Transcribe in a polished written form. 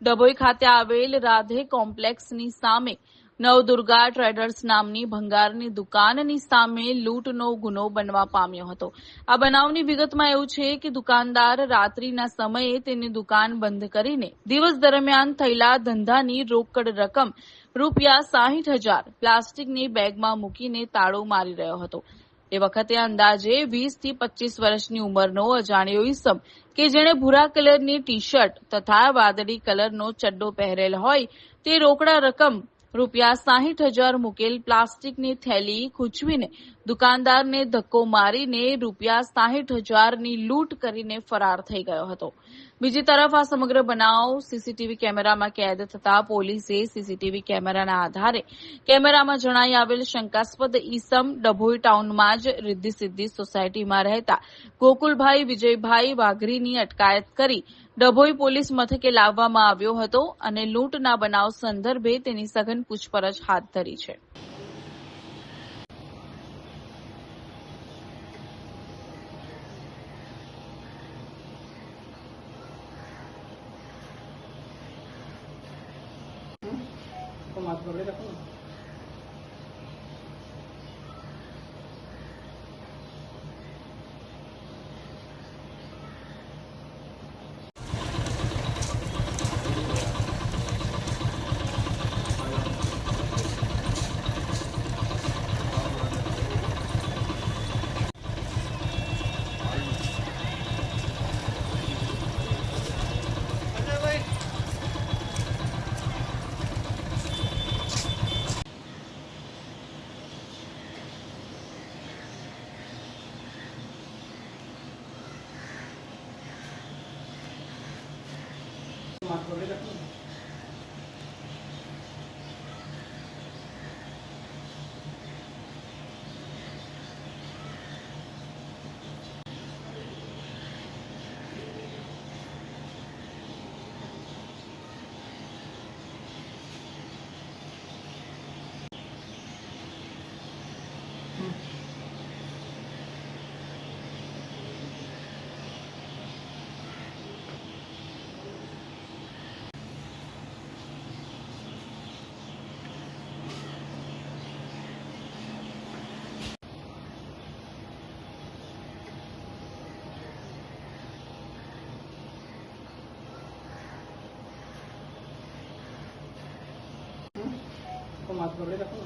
ડભોઈ ખાતે આવેલ રાધે કોમ્પ્લેક્સની સામે નવદુર્ગા ટ્રેડર્સ નામની ભંગારની દુકાનની સામે લૂંટનો ગુનો બનવા પામ્યો હતો. આ બનાવની વિગતમાં એવું છે કે દુકાનદાર રાત્રિના સમયે તેની દુકાન બંધ કરીને દિવસ દરમિયાન થયેલા ધંધાની રોકડ રકમ ₹60,000 પ્લાસ્ટિકની બેગમાં મૂકીને તાળો મારી રહ્યો હતો. એ વખતે અંદાજે 20 થી 25 વર્ષની ઉંમરનો અજાણ્યો ઈસમ કે જેણે ભૂરા કલરની ટી શર્ટ તથા વાદળી કલરનો ચડ્ડો પહેરેલ હોય તે રોકડા રકમ ₹60,000 મૂકેલ પ્લાસ્ટિકની થેલી ખૂંચવીને દુકાનદારને ધક્કો મારીને ₹60,000ની લૂંટ કરીને ફરાર થઈ ગયો હતો. બીજી તરફ આ સમગ્ર બનાવ સીસીટીવી કેમેરામાં કેદ થતા પોલીસે સીસીટીવી કેમેરાના આધારે કેમેરામાં જણાઈ આવેલ શંકાસ્પદ ઈસમ ડભોઈ ટાઉનમાં જ રિદ્ધિ સિદ્ધિ સોસાયટીમાં રહેતા ગોકુલભાઈ વિજયભાઈ વાઘરીની અટકાયત કરી ડભોઈ પોલીસ મથકે લાવવામાં આવ્યો હતો અને લૂંટના બનાવ સંદર્ભે તેની સઘન પૂછપરછ હાથ ધરી છે. माफ कर देगा तो माफ कर देगा तो माफ कर देगा तो